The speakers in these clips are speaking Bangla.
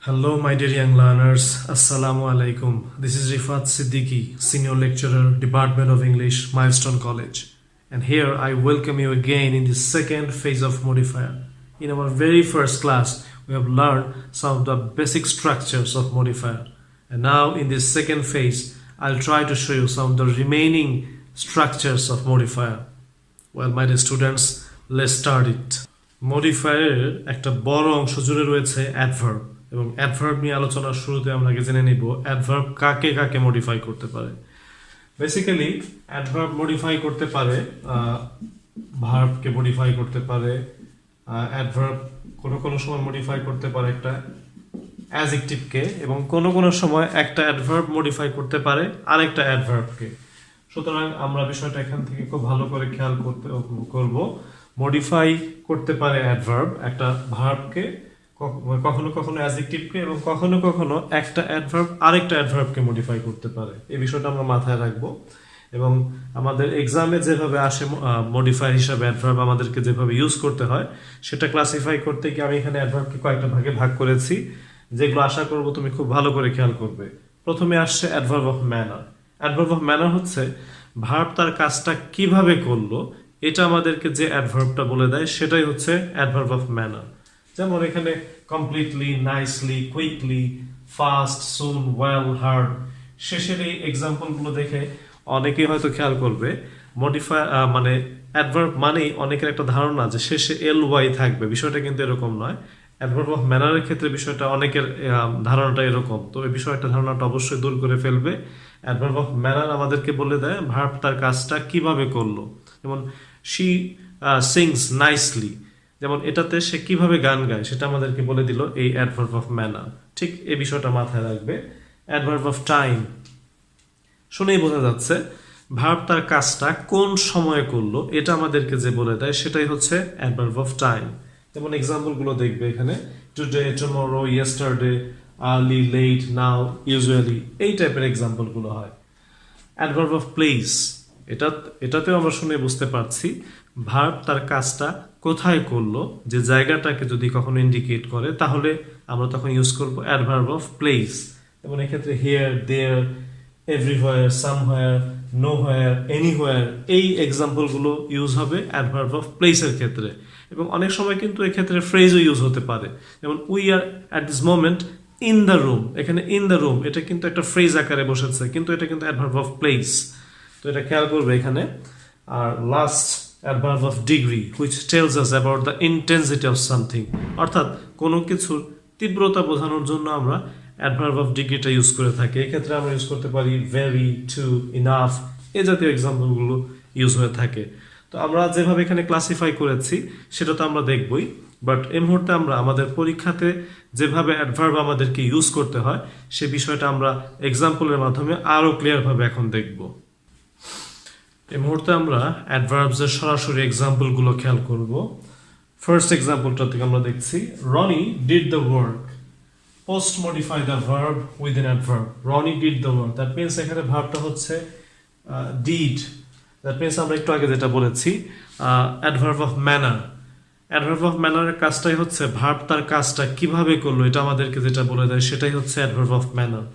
Hello, my dear young learners. Assalamu alaikum. This is Rifat Siddiqui, Senior Lecturer, Department of English, Milestone College. And here I welcome you again in the second phase of modifier. In our very first class, we have learned some of the basic structures of modifier. And now in this second phase, I'll try to show you some of the remaining structures of modifier. Well, my dear students, let's start it. Modifier একটা বড় অংশ জুড়ে রয়েছে অ্যাডভার্ব এবং অ্যাডভার্ব নিয়ে আলোচনার শুরুতে আমরা জেনে নিব অ্যাডভার্ব কাকে কাকে মডিফাই করতে পারে। বেসিক্যালি অ্যাডভার্ব মডিফাই করতে পারে ভার্বকে মডিফাই করতে পারে, অ্যাডভার্ব কোনো সময় মডিফাই করতে পারে একটা অ্যাডজেক্টিভকে এবং কোনো সময় একটা অ্যাডভার্ব মডিফাই করতে পারে আরেকটা অ্যাডভার্বকে। সুতরাং আমরা বিষয়টা এখান থেকে খুব ভালো করে খেয়াল করব। মডিফাই করতে পারে অ্যাডভার্ব একটা ভার্বকে, কখনো কখনো অ্যাডজেক্টিভকে এবং কখনো একটা অ্যাডভার্ব আরেকটা অ্যাডভার্বকে মডিফাই করতে পারে। এই বিষয়টা আমরা মাথায় রাখবো এবং আমাদের এক্সামে যেভাবে আসে মডিফায়ার হিসাবে অ্যাডভার্ব আমাদেরকে যেভাবে ইউজ করতে হয় সেটা ক্লাসিফাই করতে গিয়ে আমি এখানে অ্যাডভার্বকে কয়েকটা ভাগে ভাগ করেছি, যেগুলো আশা করব তুমি খুব ভালো করে খেয়াল করবে। প্রথমে আসছে adverb of manner. Adverb of manner হচ্ছে ভার্ব তার কাজটা কিভাবে করলো এটা আমাদেরকে যে অ্যাডভার্বটা বলে দেয় সেটাই হচ্ছে অ্যাডভার্ব অফ ম্যানার। যেমন এখানে কমপ্লিটলি, নাইসলি, কুইকলি, ফাস্ট, সুন, ওয়েল, হার্ড, শেষের এই এক্সাম্পলগুলো দেখে অনেকেই হয়তো খেয়াল করবে মডিফাই মানে অ্যাডভার্ব মানেই অনেকের একটা ধারণা যে শেষে এল ওয়াই থাকবে। বিষয়টা কিন্তু এরকম নয়। অ্যাডভার্ব অফ ম্যানারের ক্ষেত্রে বিষয়টা অনেকের ধারণাটা এরকম, তো এই বিষয়টা ধারণাটা অবশ্যই দূর করে ফেলবে। অ্যাডভার্ব অফ ম্যানার আমাদেরকে বলে দেয় ভার্ব তার কাজটা কিভাবে করলো। যেমন শি সিংস নাইসলি, যেমন এটাতে সে কিভাবে গান গায় সেটা আমাদেরকে বলে দিল এই অ্যাডভার্ব অফ ম্যানার। ঠিক এই বিষয়টা মাথায় রাখবে। অ্যাডভার্ব অফ টাইম, শুনেই বোঝা যাচ্ছে ভার্ব তার কাজটা কোন সময়ে করলো এটা আমাদেরকে যে বলে দেয় সেটাই হচ্ছে অ্যাডভার্ব অফ টাইম। যেমন এক্সাম্পলগুলো দেখবে এখানে today, tomorrow, yesterday, early, late, now, usually, এই টাইপের এক্সাম্পলগুলো হয়। অ্যাডভার্ব অফ প্লেস, এটাতেও আমরা শুনে বুঝতে পারছি ভার্ব তার কাজটা কোথায় করলো, যে জায়গাটাকে যদি কখনো ইন্ডিকেট করে তাহলে আমরা তখন ইউজ করব অ্যাডভার্ব অফ প্লেস। যেমন এক্ষেত্রে here, there, everywhere, somewhere, nowhere, anywhere, এই এক্সাম্পলগুলো ইউজ হবে অ্যাডভার্ব অফ প্লেসের ক্ষেত্রে। এবং অনেক সময় কিন্তু এক্ষেত্রে ফ্রেজও ইউজ হতে পারে। যেমন we are at this moment in the room, এখানে ইন দ্য রুম এটা কিন্তু একটা ফ্রেজ আকারে বসেছে, কিন্তু এটা কিন্তু অ্যাডভার্ব অফ প্লেস, তো এটা খেয়াল করবে এখানে। আর last adverb of degree, which tells us about the intensity of something, অর্থাৎ কোনো কিছুর তীব্রতা বোঝানোর জন্য আমরা অ্যাডভার্ব অফ ডিগ্রিটা ইউজ করে থাকি। এক্ষেত্রে আমরা ইউজ করতে পারি ভেরি, টু, ইনাফ, এই জাতীয় এক্সাম্পলগুলো ইউজ হয়ে থাকে। তো আমরা যেভাবে এখানে ক্লাসিফাই করেছি সেটা তো আমরা দেখবই, বাট এই মুহূর্তে আমরা আমাদের পরীক্ষাতে যেভাবে অ্যাডভার্ব আমাদেরকে ইউজ করতে হয় সে বিষয়টা আমরা এক্সাম্পলের মাধ্যমে আরও ক্লিয়ারভাবে এখন দেখব। এই মুহূর্তে আমরা অ্যাডভার্বসের সরাসরি এক্সাম্পলগুলো খেয়াল করব। ফার্স্ট এক্সাম্পলটা থেকে আমরা দেখছি Rony did the work, post modify the verb with an adverb. Rony did the work, that means এখানে ভার্বটা হচ্ছে ডিড, দ্যাট মিনস আমরা একটু আগে যেটা বলেছি adverb of manner. Adverb of ম্যানারের কাজটাই হচ্ছে ভার্ব তার কাজটা কিভাবে করলো এটা আমাদেরকে যেটা বলে দেয় সেটাই হচ্ছে অ্যাডভার্ব অফ ম্যানার।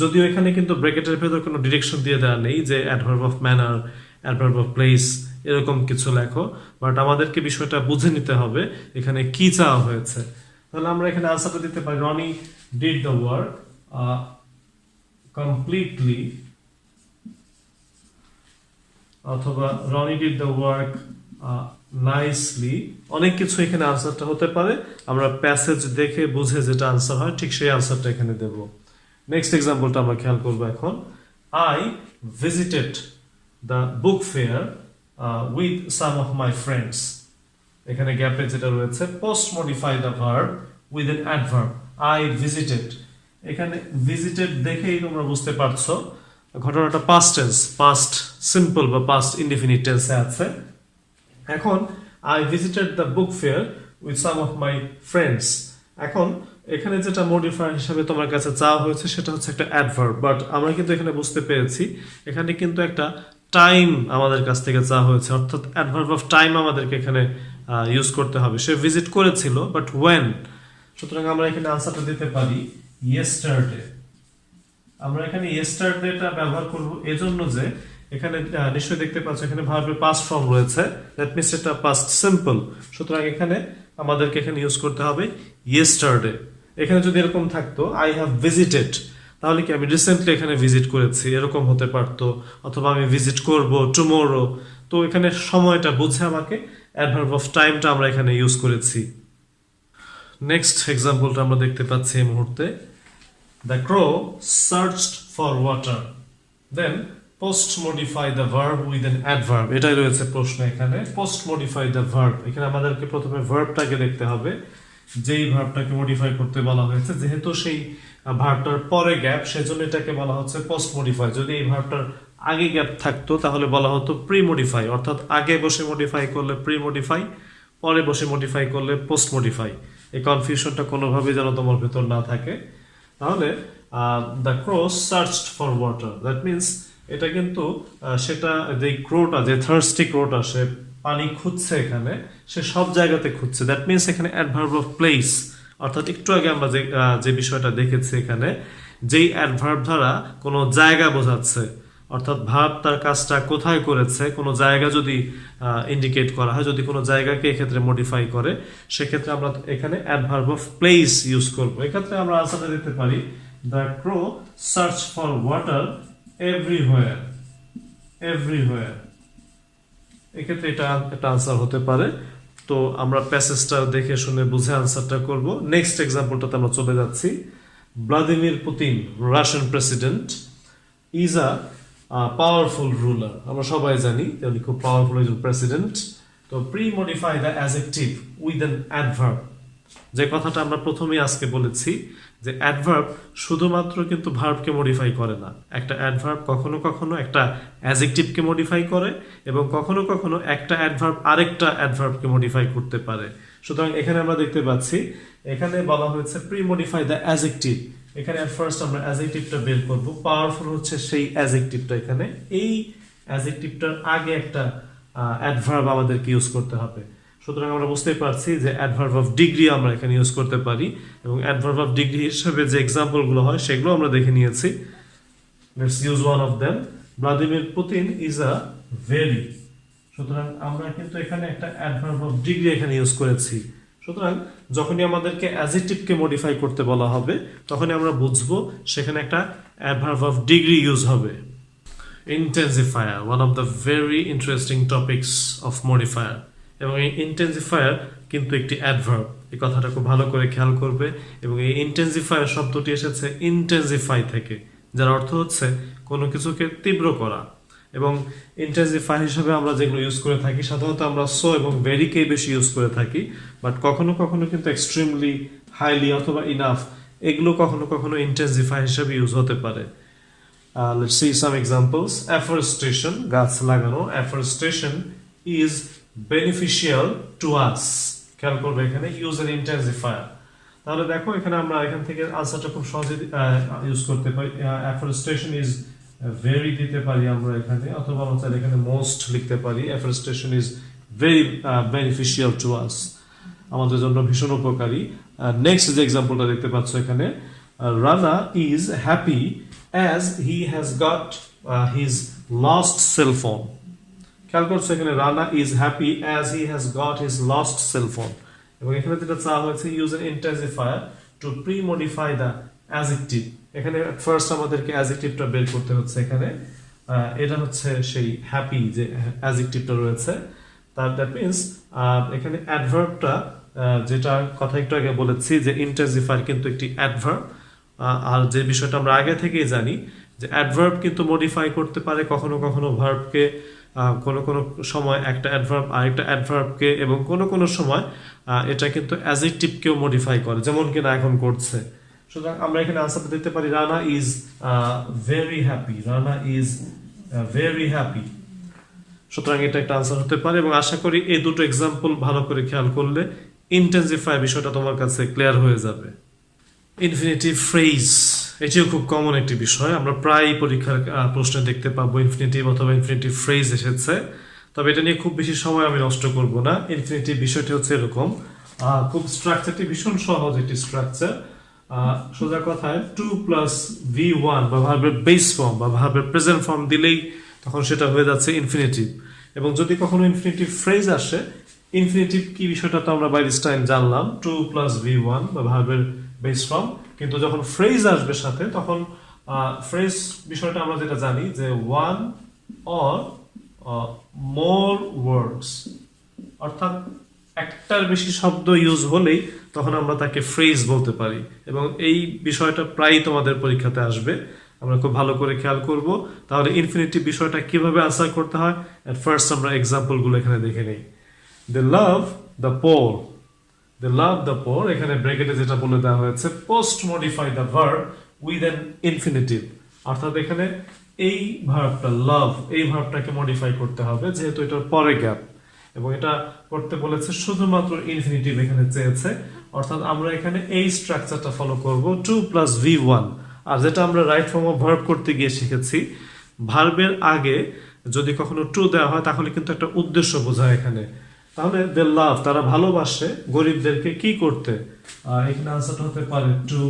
যদিও এখানে কিন্তু ব্র্যাকেটের ভেতর কোনো ডিরেকশন দিয়ে দেওয়া নেই যে adverb of manner, adverb of place এরকম কিছু লেখো, বাট আমাদেরকে বিষয়টা বুঝে নিতে হবে এখানে কি চাওয়া হয়েছে। তাহলে আমরা এখানে আনসারটা দিতে পারি Rony did the work completely, অথবা Rony did the work nicely. অনেক কিছু এখানে আনসারটা হতে পারে, আমরা প্যাসেজ দেখে বুঝে যেটা আনসার হয় ঠিক সেই আনসারটা এখানে দেব। নেক্সট এক্সাম্পলটা আমরা খেয়াল করবো এখন। I visited the book fair with some of my friends, এখানে গ্যাপে যেটা রয়েছে post modify the verb with an adverb. I visited, এখানে ভিজিটেড দেখেই তোমরা বুঝতে পারছো ঘটনাটা পাস্ট টেন্স, পাস্ট সিম্পল বা পাস্ট ইনডিফিনিট টেন্সে আছে। এখন I visited the book fair with some of my friends, এখন এখানে যেটা মডিফায়ার হিসাবে তোমার কাছে চাওয়া হয়েছে সেটা হচ্ছে একটা অ্যাডভার্ব, বাট আমরা কিন্তু এখানে বুঝতে পেরেছি এখানে কিন্তু একটা টাইম আমাদের কাছ থেকে চাওয়া হয়েছে, অর্থাৎ অ্যাডভার্ব অফ টাইম আমাদেরকে এখানে ইউজ করতে হবে। সে ভিজিট করেছিল, বাট ওয়েন, সুতরাং আমরা এখানে আনসারটা দিতে পারি ইয়েস্টারডে। আমরা এখানে ইয়েস্টারডেটা ব্যবহার করব এজন্য যে এখানে নিশ্চয়ই দেখতে পাচ্ছ এখানে ভার্বের পাস্ট ফর্ম রয়েছে, দ্যাট মিন্স এটা পাস্ট সিম্পল। সুতরাং এখানে আমাদেরকে এখানে ইউজ করতে হবে ইয়েস্টারডে। এখানে যদি এরকম থাকতো আই হ্যাভ ভিজিটেড, তাহলে কি আমি রিসেন্টলি এখানে ভিজিট করেছি এরকম হতে পারতো, অথবা আমি ভিজিট করব টুমোরো। তো এখানে সময়টা বুঝে আমাকে অ্যাডভার্ব অফ টাইমটা আমরা এখানে ইউজ করেছি। নেক্সট এক্সাম্পলটা আমরা দেখতে পাচ্ছি এই মুহূর্তে, the crow searched for water, then post modify the verb with an adverb. এটাই রয়েছে প্রশ্ন এখানে, পোস্ট মডিফাই দ্য ভার্ব। এখানে আমাদেরকে প্রথমে ভার্বটাকে দেখতে হবে, যেই ভার্বটাকে মডিফাই করতে বলা হয়েছে। যেহেতু সেই ভার্বটার পরে গ্যাপ, সেজন্য এটাকে বলা হচ্ছে পোস্ট মডিফাই। যদি এই ভার্বটার আগে গ্যাপ থাকতো তাহলে বলা হতো প্রি মডিফাই, অর্থাৎ আগে বসে মডিফাই করলে প্রি মডিফাই, পরে বসে মডিফাই করলে পোস্ট মডিফাই। এই কনফিউশনটা কোনোভাবেই যেন তোমার ভেতর না থাকে। তাহলে the crow searched for water, that means এটা কিন্তু সেটা যে ক্রোটা, যে থার্স্টি ক্রোটা, সে পানি খুঁজছে, এখানে সে সব জায়গাতে খুঁজছে। দ্যাট মিনস এখানে অ্যাডভার্ব অফ প্লেস, অর্থাৎ একটু আগে আমরা যে বিষয়টা দেখেছি এখানে, যেই অ্যাডভার্ব দ্বারা কোনো জায়গা বোঝাচ্ছে, অর্থাৎ ভার্ব তার কাজটা কোথায় করেছে, কোনো জায়গা যদি ইন্ডিকেট করা হয়, যদি কোনো জায়গাকে এক্ষেত্রে মডিফাই করে, সেক্ষেত্রে আমরা এখানে অ্যাডভার্ব অফ প্লেস ইউজ করবো। এক্ষেত্রে আমরা আনসারটা দিতে পারি the crow search for water everywhere. Everywhere এক্ষেত্রে এটা একটা আনসার হতে পারে। তো আমরা প্যাসেজটা দেখে শুনে বুঝে আনসারটা করব। নেক্সট এক্সাম্পলটাতে আমরা চলে যাচ্ছি। Vladimir Putin, Russian president, is a powerful ruler. আমরা সবাই জানি উনি খুব পাওয়ারফুল একজন প্রেসিডেন্ট। তো pre modify the adjective with an adverb. যে কথাটা আমরা প্রথমেই আজকে বলেছি যে অ্যাডভার্ব শুধুমাত্র কিন্তু ভার্বকে মডিফাই করে না। একটা অ্যাডভার্ব কখনো কখনো একটা অ্যাডজেক্টিভকে মডিফাই করে, এবং কখনো কখনো একটা অ্যাডভার্ব আরেকটা অ্যাডভার্বকে মডিফাই করতে পারে। সুতরাং এখানে আমরা দেখতে পাচ্ছি এখানে বলা হয়েছে প্রি মডিফাই দ্য অ্যাডজেক্টিভ। এখানে ফার্স্ট আমরা অ্যাডজেক্টিভটা বের করব। পাওয়ারফুল হচ্ছে সেই অ্যাডজেক্টিভটা, এখানে এই অ্যাডজেক্টিভটার আগে একটা অ্যাডভার্ব আমাদেরকে ইউজ করতে হবে। সুতরাং আমরা বুঝতেই পারছি যে অ্যাডভার্ব অফ ডিগ্রি আমরা এখানে ইউজ করতে পারি, এবং অ্যাডভার্ব অফ ডিগ্রি হিসেবে যে এক্সাম্পলগুলো হয় সেগুলো আমরা দেখে নিয়েছি। Let's use one of them. Vladimir Putin is a very. সুতরাং আমরা কিন্তু এখানে একটা অ্যাডভার্ব অফ ডিগ্রি এখানে ইউজ করেছি। সুতরাং যখনই আমাদেরকে অ্যাডজেক্টিভকে মডিফাই করতে বলা হবে, তখনই আমরা বুঝবো সেখানে একটা অ্যাডভার্ব অফ ডিগ্রি ইউজ হবে। Intensifier, one of the very interesting topics of modifier. এবং এই ইন্টেন্সিফায়ার কিন্তু একটি অ্যাডভার্ব, এই কথাটা খুব ভালো করে খেয়াল করবে। এবং এই ইন্টেন্সিফায়ার শব্দটি এসেছে ইন্টেন্সিফাই থেকে, যার অর্থ হচ্ছে কোনো কিছুকে তীব্র করা। এবং ইন্টেন্সিফাই হিসেবে আমরা যেগুলো ইউজ করে থাকি, সাধারণত আমরা সো এবং ভেরিকেই বেশি ইউজ করে থাকি, বাট কখনো কখনো কিন্তু এক্সট্রিমলি, হাইলি অথবা ইনাফ, এগুলো কখনো কখনো ইন্টেন্সিফাই হিসেবে ইউজ হতে পারে। Let's see some examples. Afforestation, গাছ লাগানো। Afforestation is beneficial to us. খেয়াল করবে এখানে ইউজ এন ইন্টেন্সিফায়ার। তাহলে দেখো এখানে আমরা এখান থেকে আনসারটা খুব সহজে ইউজ করতে পারি। অ্যাফরেস্টেশন ইজ ভেরি দিতে পারি আমরা এখানে, অথবা আমরা চাইলে এখানে মোস্ট লিখতে পারি। Afforestation is very beneficial to us, আমাদের জন্য ভীষণ উপকারী। নেক্সট যে এক্সাম্পলটা দেখতে পাচ্ছ এখানে, Rana is happy as he has got his lost cell phone. খেয়াল করছো এখানে Rana is happy as he has got his lost cell phone. এবং এখানে যেটা চাওয়া হয়েছে use N intensifier two pre modify the adjective. এখানে ফার্স্ট আমাদেরকে অ্যাডজেক্টিভটা বের করতে হচ্ছে। এখানে এটা হচ্ছে সেই হ্যাপি যে অ্যাডজেক্টিভটা রয়েছে, তার দ্যাট মিনস এখানে অ্যাডভার্বটা, যেটা কথা একটু আগে বলেছি যে ইন্টেন্সিফায়ার কিন্তু একটি অ্যাডভার্ব। আর যে বিষয়টা আমরা আগে থেকেই জানি যে অ্যাডভার্ব কিন্তু মডিফাই করতে পারে কখনো কখনো ভার্বকে, কোনো কোনো সময় একটা অ্যাডভার্ব আরেকটা অ্যাডভার্বকে, এবং কোনো কোনো সময় এটা কিন্তু অ্যাডজেক্টিভকেও মডিফাই করে, যেমন কিনা এখন করছে। সুতরাং আমরা এখানে আনসারটা দিতে পারি Rana is very happy. Rana is very happy. সুতরাং এটা একটা আনসার হতে পারে। এবং আশা করি এই দুটো এক্সাম্পল ভালো করে খেয়াল করলে ইন্টেন্সিফাই বিষয়টা তোমার কাছে ক্লিয়ার হয়ে যাবে। ইনফিনিটিভ ফ্রেজ, এটিও খুব কমন একটি বিষয়, আমরা প্রায় পরীক্ষার প্রশ্নে দেখতে পাবো ইনফিনিটিভ অথবা ইনফিনিটিভ ফ্রেজ এসেছে। তবে এটা নিয়ে খুব বেশি সময় আমি নষ্ট করব না। ইনফিনিটিভ বিষয়টি হচ্ছে এরকম, খুব স্ট্রাকচারটি ভীষণ সহজ একটি স্ট্রাকচার। সোজা কথায় 2 প্লাস V1 বা ভার্বের বেস ফর্ম বা ভার্বের প্রেজেন্ট ফর্ম দিলেই তখন সেটা হয়ে যাচ্ছে ইনফিনিটিভ। এবং যদি কখনো ইনফিনিটিভ ফ্রেজ আসে, ইনফিনিটিভ কি বিষয়টা তো আমরা বাই দিস টাইম জানলাম, 2 প্লাস V1 বা ভার্বের বেস ফর্ম। কিন্তু যখন ফ্রেজ আসবে সাথে, তখন ফ্রেজ বিষয়টা আমরা যেটা জানি যে 1 or more words, অর্থাৎ একটার বেশি শব্দ ইউজ হলেই তখন আমরা তাকে ফ্রেজ বলতে পারি। এবং এই বিষয়টা প্রায়ই তোমাদের পরীক্ষাতে আসবে, আমরা খুব ভালো করে খেয়াল করব। তাহলে ইনফিনিটিভ বিষয়টা কিভাবে আনসার করতে হয়, এট ফার্স্ট আমরা এক্সাম্পলগুলো এখানে দেখে নেই। দে love the poor, they love the poor, এখানে ব্র্যাকেটে যেটা বলে দেওয়া হয়েছে, post modify the verb with an infinitive, অর্থাৎ এখানে এই ভার্বটা লাভ, এই ভার্বটাকে মডিফাই করতে হবে যেহেতু এটার পরে গ্যাপ, এবং এটা করতে বলেছে শুধুমাত্র ইনফিনিটিভ এখানে চেয়েছে। অর্থাৎ আমরা এখানে এই স্ট্রাকচারটা ফলো করব, 2 প্লাস V1। আর যেটা আমরা রাইট ফর্ম অফ ভার্ব করতে গিয়ে শিখেছি, ভার্বের আগে যদি কখনো টু দেওয়া হয় তাহলে কিন্তু একটা উদ্দেশ্য বোঝায় এখানে। তাহলে দে লাভ, তারা ভালোবাসে গরিবদেরকে কি করতে, এখানে আনসারটা হতে পারে to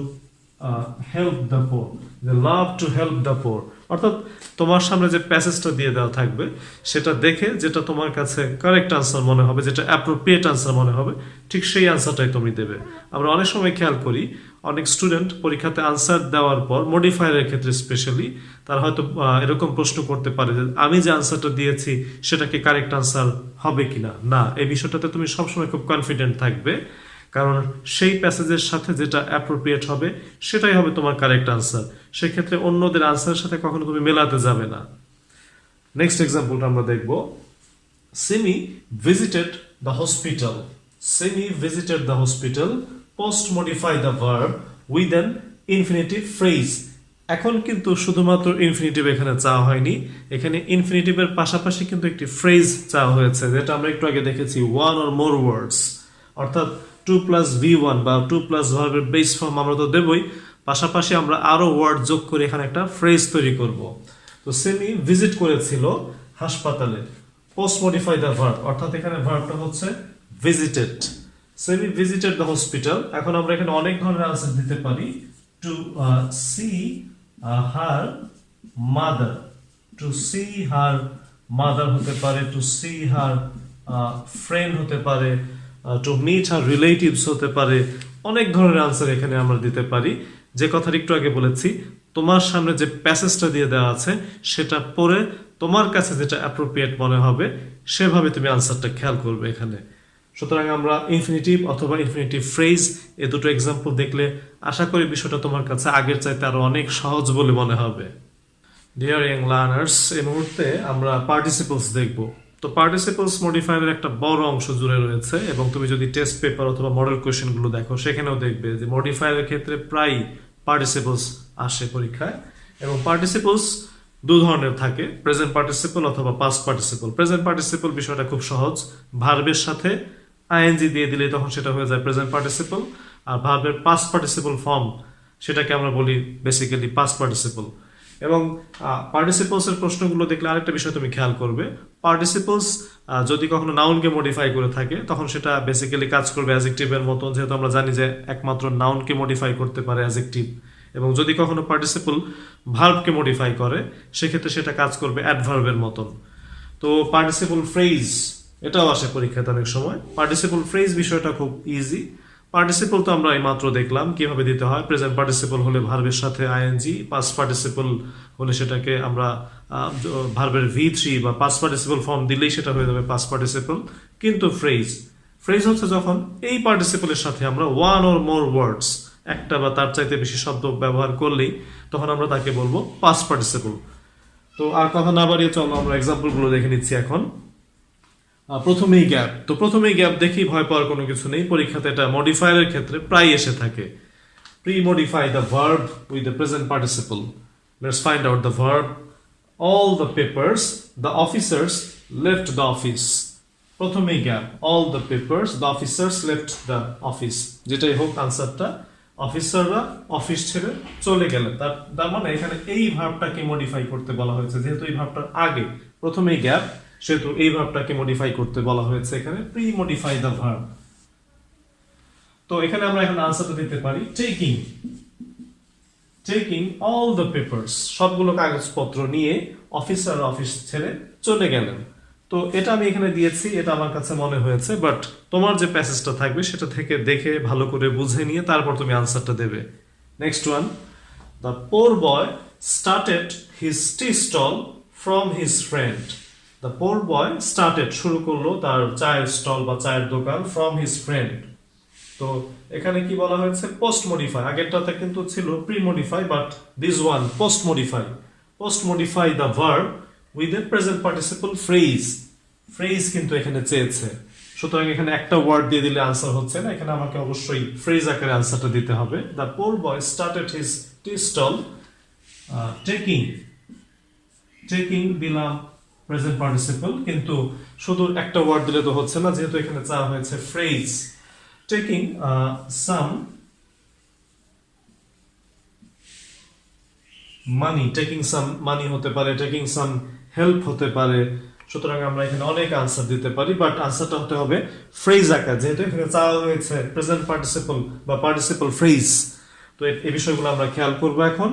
help the poor, they love to help the poor. অর্থাৎ তোমার সামনে যে প্যাসেজটা দিয়ে দেওয়া থাকবে সেটা দেখে যেটা তোমার কাছে কারেক্ট আনসার মনে হবে, যেটা অ্যাপ্রোপ্রিয়েট আনসার মনে হবে, ঠিক সেই আনসারটাই তুমি দেবে। আমরা অনেক সময় খেয়াল করি অনেক স্টুডেন্ট পরীক্ষাতে আনসার দেওয়ার পর মডিফায়ারের ক্ষেত্রে স্পেশালি তারা হয়তো এরকম প্রশ্ন করতে পারে যে আমি যে আনসারটা দিয়েছি সেটা কি কারেক্ট আনসার হবে কিনা। না, এই বিষয়টাতে তুমি সবসময় খুব কনফিডেন্ট থাকবে, কারণ সেই প্যাসেজের সাথে যেটা অ্যাপ্রোপ্রিয়েট হবে সেটাই হবে তোমার কারেক্ট আনসার। সেক্ষেত্রে অন্যদের আনসারের সাথে কখনো তুমি মেলাতে যাবে না। নেক্সট এক্সাম্পলটা আমরা দেখব, Simi visited the hospital, Simi visited the hospital, post modify the verb with an infinitive phrase. এখন কিন্তু শুধুমাত্র ইনফিনিটিভ এখানে চাওয়া হয়নি, এখানে ইনফিনিটিভের পাশাপাশি কিন্তু একটি ফ্রেজ চাওয়া হয়েছে, যেটা আমরা একটু আগে দেখেছি, 1 or more words। অর্থাৎ 2 প্লাস V1 বা 2 প্লাস ভার্বের বেস ফর্ম আমরা তো দেবই, পাশাপাশি আমরা আরো ওয়ার্ড যোগ করে এখানে একটা ফ্রেজ তৈরি করব। তো সেমি ভিজিট করেছিল হাসপাতালে, পোস্ট মডিফাই দ্য ভার্ব, অর্থাৎ এখানে ভার্বটা হচ্ছে visited, Sami visited the hospital. এখন আমরা এখানে অনেক ধরনের আনসার দিতে পারি, to see her mother, to see her mother হতে পারে, টু সি হার ফ্রেন্ড হতে পারে, টু মিট হার রিলেটিভস হতে পারে। অনেক ধরনের আনসার এখানে আমরা দিতে পারি। যে কথাটা একটু আগে বলেছি, তোমার সামনে যে প্যাসেজটা দিয়ে দেওয়া আছে সেটা পড়ে তোমার কাছে যেটা অ্যাপ্রোপ্রিয়েট মনে হবে সেভাবে তুমি আনসারটা খেয়াল করবে এখানে। সুতরাং আমরা ইনফিনিটিভ অথবা ইনফিনিটিভ ফ্রেজ এই দুটো এক্সাম্পল দেখলে আশা করি বিষয়টা তোমার কাছে আগের চাইতে আরো অনেক সহজ বলে মনে হবে। ডিয়ার ইয়াং লার্নার্স, এই মুহূর্তে আমরা পার্টিসিপলস দেখব। তো পার্টিসিপলস মডিফায়ারের একটা বড় অংশ জুড়ে রয়েছে, এবং তুমি যদি টেস্ট পেপার অথবা মডেল কোয়েশ্চেনগুলো দেখো সেখানেও দেখবে যে মডিফায়ারের ক্ষেত্রে প্রায় পার্টিসিপলস আসে পরীক্ষায়। এবং পার্টিসিপলস দু ধরনের থাকে, প্রেজেন্ট পার্টিসিপল অথবা পাস্ট পার্টিসিপল। প্রেজেন্ট পার্টিসিপল বিষয়টা খুব সহজ, ভার্বের সাথে আইএনজি দিয়ে দিলে তখন সেটা হয়ে যায় প্রেজেন্ট পার্টিসিপল। আর ভার্বের পাস্ট পার্টিসিপল ফর্ম সেটাকে আমরা বলি বেসিক্যালি পাস্ট পার্টিসিপল। এবং পার্টিসিপলস এর প্রশ্নগুলো দেখলে আরেকটা বিষয় তুমি খেয়াল করবে, পার্টিসিপলস যদি কখনো নাউনকে মডিফাই করে থাকে তখন সেটা বেসিক্যালি কাজ করবে অ্যাডজেক্টিভের মতো, যেহেতু আমরা জানি যে একমাত্র নাউনকে মডিফাই করতে পারে অ্যাডজেক্টিভ। এবং যদি কখনো পার্টিসিপল ভার্বকে মডিফাই করে সেক্ষেত্রে সেটা কাজ করবে অ্যাডভার্বের মতন। তো পার্টিসিপল ফ্রেজ এটাও আসে পরীক্ষাতে অনেক সময়। পার্টিসিপল ফ্রেজ বিষয়টা খুব ইজি। পার্টিসিপল তো আমরা এই মাত্র দেখলাম কিভাবে দিতে হয়। প্রেজেন্ট পার্টিসিপল হলে ভার্বের সাথে আইএনজি, পাস্ট পার্টিসিপল হলে সেটাকে আমরা ভার্বের V3 বা পাস্ট পার্টিসিপল ফর্ম দিলেই সেটা হয়ে যাবে পাস্ট পার্টিসিপল। কিন্তু ফ্রেজ, ফ্রেজ হচ্ছে যখন এই পার্টিসিপলের সাথে আমরা 1 or more words, একটা বা তার চাইতে বেশি শব্দ ব্যবহার করলেই তখন আমরা তাকে বলবো পাস্ট পার্টিসিপল। তো আর কথা না বাড়িয়ে চলো আমরা এক্সাম্পলগুলো দেখে নিচ্ছি এখন। প্রথমেই গ্যাপ, তো প্রথমেই গ্যাপ দেখি ভয় পাওয়ার কোনো কিছু নেই, পরীক্ষাতে এটা মডিফায়ারের ক্ষেত্রে প্রায় এসে থাকে। প্রি-modify the verb with the present participle. Let's find out the verb. All the papers, the officers left the office. প্রথমেই gap, all the papers, the officers left the office. যেটাই হোক আনসারটা, অফিসাররা অফিস ছেড়ে চলে গেলেন। তার মানে এখানে এই ভার্বটাকে মডিফাই করতে বলা হয়েছে, যেহেতু এই ভার্বটার আগে প্রথমেই গ্যাপ সেহেতু এই ভার্বটাকে মডিফাই করতে বলা হয়েছে এখানে, প্রি-modify the verb. তো এখানে আমরা এখন আনসারটা দিতে পারি taking taking all the papers, সবগুলো কাগজপত্র নিয়ে অফিসার অফিস ছেড়ে চলে গেলেন। তো এটা আমি এখানে দিয়েছি, এটা আমার কাছে মনে হয়েছে, বাট তোমার যে প্যাসেজটা থাকবে সেটা থেকে দেখে ভালো করে বুঝে নিয়ে তারপর তুমি আনসারটা দেবে। Next one, the poor boy started his tea stall from his friend. The poor boy started শুরু করলো তার চায়ের স্টল বা চায়ের দোকান ফ্রম হিজ ফ্রেন্ড। তো এখানে কি বলা হয়েছে পোস্ট মডিফাই, আগেরটাতে কিন্তু ছিল pre modify, but this one post modify. Post modify the verb with a present participle phrase. Phrase কিন্তু এখানে চেয়েছে, সুতরাং এখানে একটা ওয়ার্ড দিয়ে দিলে আনসার হচ্ছে না, এখানে আমাকে অবশ্যই ফ্রেজ আকারে আনসারটা দিতে হবে। The poor boy started his tea stall taking, taking দিলাম প্রেজেন্ট পার্টিসিপল, কিন্তু শুধু একটা ওয়ার্ড দিলে তো হচ্ছে না, যেহেতু এখানে চাওয়া হয়েছে ফ্রেজ। টেকিং সাম মানি, টেকিং সাম মানি হতে পারে, টেকিং সাম হেল্প হতে পারে। সুতরাং আমরা এখানে অনেক আনসার দিতে পারি, বাট আনসারটা হতে হবে ফ্রেজ আকার, যেহেতু এখানে চাওয়া হয়েছে প্রেজেন্ট পার্টিসিপল বা পার্টিসিপল ফ্রেজ। তো এই বিষয়গুলো আমরা খেয়াল করব এখন।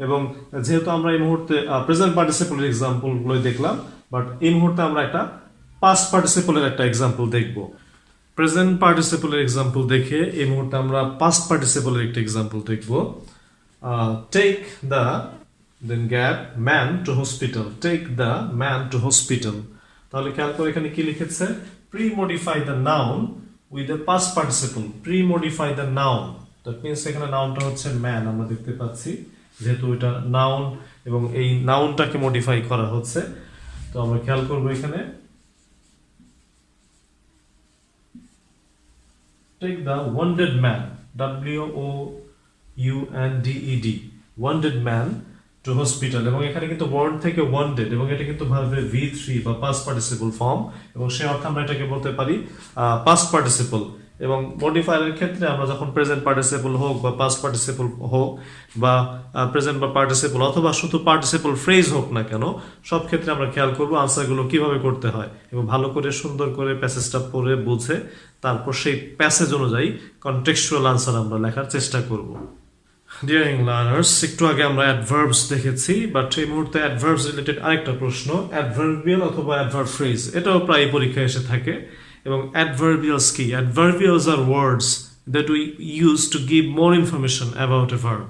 এবং যেহেতু আমরা এই মুহূর্তে প্রেজেন্ট পার্টিসিপলের এক্সাম্পল গুলো দেখলাম, বাট এই মুহূর্তে আমরা একটা পাস্ট পার্টিসিপলের একটা এক্সাম্পল দেখব। প্রেজেন্ট পার্টিসিপলের এক্সাম্পল দেখে এই মুহূর্তে আমরা পাস্ট পার্টিসিপলের একটা এক্সাম্পল দেখব। টেক দ্য দেন গ্যাট man to hospital, take the man to hospital. তাহলে খেয়াল করে এখানে কি লিখেছে, pre modify the noun with a past participle. Pre modify the noun, that means এখানে নাউনটা হচ্ছে ম্যান, আমরা দেখতে পাচ্ছি যেহেতু এটা নাউন এবং এই নাউনটাকে মডিফাই করা হচ্ছে। তো আমরা খেয়াল করব এখানে take the wounded man, WOUNDED, wounded man to hospital, এবং এখানে কিন্তু ওয়ার্ড থেকে wounded, এবং এটা কিন্তু ভার্বের V3 বা past participle form, এবং সেই অর্থে আমরা এটাকে বলতে পারি past participle। এবং মডিফায়ারের ক্ষেত্রে আমরা যখন প্রেজেন্ট পার্টিসিপল হোক বা পাস্ট পার্টিসিপল হোক বা প্রেজেন্ট বা পার্টিসিপল অথবা শুধু পার্টিসিপল ফ্রেজ হোক না কেন, সব ক্ষেত্রে আমরা খেয়াল করব আনসারগুলো কিভাবে করতে হয়, এবং ভালো করে সুন্দর করে প্যাসেজটা পড়ে বুঝে তারপর সেই প্যাসেজ অনুযায়ী কনটেক্সচুয়াল আনসার আমরা লেখার চেষ্টা করব। ডিয়ারিং লার্নার্স, একটু আগে আমরা অ্যাডভার্বস দেখেছি, বাট এই মুহূর্তে অ্যাডভার্বস রিলেটেড আরেকটা প্রশ্ন, অ্যাডভার্বিয়াল অথবা অ্যাডভার্ব ফ্রেজ, এটাও প্রায় পরীক্ষায় এসে থাকে। এবং adverbials কি? Adverbials are words that we use to give more information about a verb.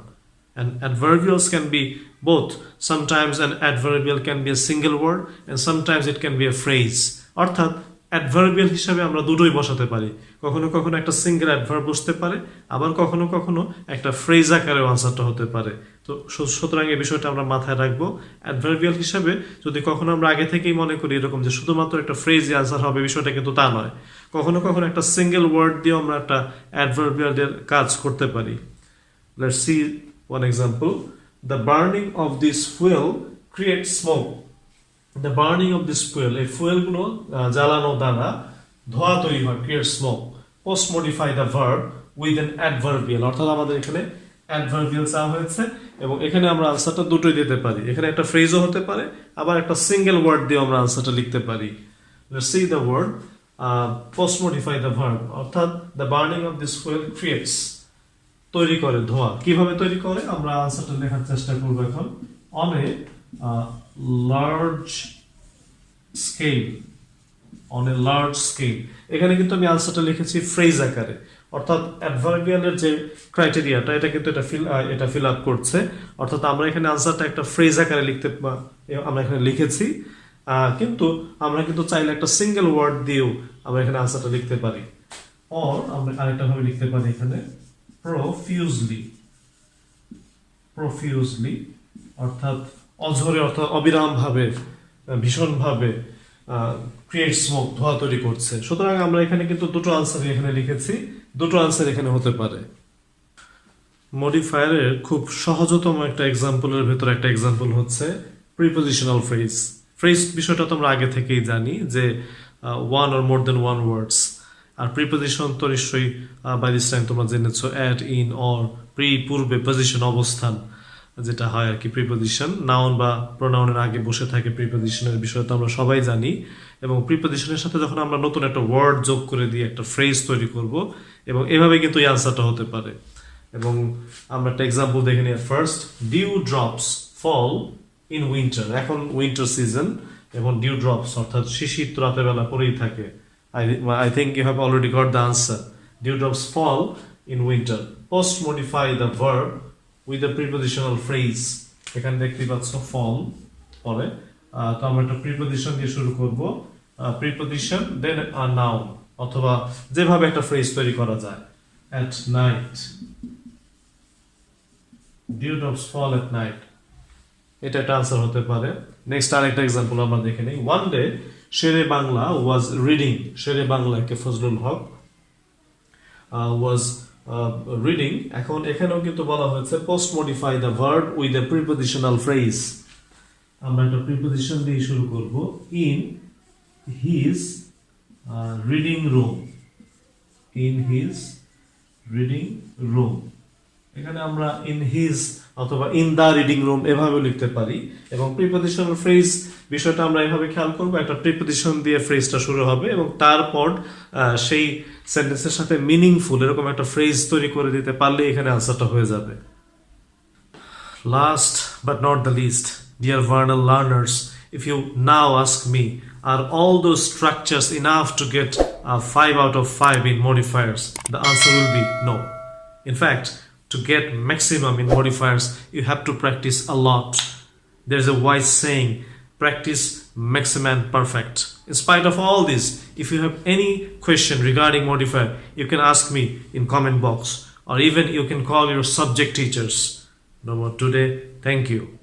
And adverbials can be both. Sometimes an adverbial can be a single word and sometimes it can be a phrase. অর্থাৎ adverbial হিসাবে আমরা দুটোই বসাতে পারি, কখনো কখনো একটা সিঙ্গেল অ্যাডভার্ব বসতে পারে, আবার কখনো কখনো একটা ফ্রেজ আকারেও আনসারটা হতে পারে। তো সুতরাং এই বিষয়টা আমরা মাথায় রাখবো। অ্যাডভার্বিয়াল হিসাবে যদি কখনো আমরা আগে থেকেই মনে করি এরকম যে শুধুমাত্র একটা ফ্রেজই আনসার হবে, বিষয়টা কিন্তু তা নয়। কখনো কখনো একটা সিঙ্গেল ওয়ার্ড দিয়ে আমরা একটা অ্যাডভার্বিয়ালের কাজ করতে পারি। Let's C one example, the burning of this fuel creates smoke. The burning of this fuel, এই ফুয়েলগুলো জ্বালানো দ্বারা ধোঁয়া তৈরি হয়, create smoke. Post modify the verb with N adverbial, অর্থাৎ আমাদের এখানে অ্যাডভার্বিয়াল চাওয়া হয়েছে, এবং এখানে আমরা আনসারটা দুটোই দিতে পারি। এখানে একটা ফ্রেজও হতে পারে, আবার একটা সিঙ্গেল ওয়ার্ড দিয়ে আমরা আনসারটা লিখতে পারি। Let's see the word post modify the verb, অর্থাৎ the burning of this fuel creates, তৈরি করে ধোঁয়া। কিভাবে তৈরি করে আমরা আনসারটা লেখার চেষ্টা করবো এখন। On a large scale, on a large scale, এখানে কিন্তু আমি আনসারটা লিখেছি ফ্রেজ আকারে, অর্থাৎ অ্যাডভার্বিয়ালের যে ক্রাইটেরিয়াটা এটা কিন্তু এটা ফিল আপ করছে, অর্থাৎ আমরা এখানে আনসারটা একটা ফ্রেজ আকারে আমরা এখানে লিখেছি, কিন্তু আমরা কিন্তু চাইলে একটা সিঙ্গেল ওয়ার্ড দিয়েও আমরা এখানে আনসারটা লিখতে পারি। অর আমরা আরেকটা ভাবে লিখতে পারি এখানে প্রফিউজলি, প্রফিউজলি অর্থাৎ অঝরে, অর্থাৎ অবিরাম ভাবে, ভীষণ ভাবে ক্রিয়েট স্মোক, ধোঁয়া তৈরি করছে। সুতরাং আমরা এখানে কিন্তু দুটো আনসার এখানে লিখেছি, দুটো আনসার এখানে হতে পারে। মডিফায়ারের খুব সহজতম একটা এক্সাম্পলের ভেতর একটা এক্সাম্পল হচ্ছে প্রিপোজিশনাল ফ্রেজ। ফ্রেজ বিষয়টা তো আমরা আগে থেকেই জানি যে one or more than one words, আর প্রিপোজিশন তো নিশ্চয়ই বাই দিস টাইম তোমরা জেনেছো, অ্যাট, ইন, অর, প্রি, পূর্বে, পজিশন, অবস্থান যেটা হয় আর কি প্রিপোজিশন, নাউন বা প্রোনাউনের আগে বসে থাকে প্রিপোজিশনের বিষয় তো আমরা সবাই জানি। এবং প্রিপোজিশনের সাথে যখন আমরা নতুন একটা ওয়ার্ড যোগ করে দিয়ে একটা ফ্রেজ তৈরি করব, এবং এভাবে কিন্তু এই আনসারটা হতে পারে। এবং আমরা একটা এক্সাম্পল দেখে নিই। First, dew drops fall in winter. এখন উইন্টার সিজন এবং ডিউ ড্রপস অর্থাৎ শিশির তো রাতের বেলা পড়েই থাকে। I think you have already got the answer. Dew drops fall in winter. Post modify the verb with the prepositional phrase. এখানে দেখতে পাচ্ছ fall পরে, তো আমরা একটা প্রিপোজিশন দিয়ে শুরু করব। প্রিপোজিশন দেন আ নাউন, অথবা যেভাবে একটা ফ্রেজ তৈরি করা যায়। At night, dew drops fall at night, এটা একটা আনসার হতে পারে। নেক্সট আরেকটা এক্সাম্পল আমরা দেখে নিই। One day Shere Bangla was reading. Shere Bangla K Fazlul Haque was reading. এখন এখানেও কিন্তু বলা হয়েছে post modify the verb with the prepositional phrase. আমরা একটা প্রিপোজিশন দিয়ে শুরু করব। In his reading room, in his reading room. এখানে আমরা ইন হিজ অথবা ইন দা রিডিং রুম এভাবে লিখতে পারি। এবং প্রিপোজিশনাল ফ্রেজ বিষয়টা আমরা এভাবে খেয়াল করব, একটা প্রিপোজিশন দিয়ে ফ্রেজটা শুরু হবে এবং তারপর সেই সেন্টেন্সের সাথে মিনিংফুল এরকম একটা ফ্রেজ তৈরি করে দিতে পারলে এখানে আনসারটা হয়ে যাবে। Last but not the least, dear vernal learners, if you now ask me, are all those structures enough to get a 5 out of 5 in modifiers? The answer will be no. In fact, to get maximum in modifiers, you have to practice a lot. There's a wise saying, practice makes a man perfect. In spite of all this, if you have any question regarding modifier, you can ask me in comment box, or even you can call your subject teachers. No more today. Thank you.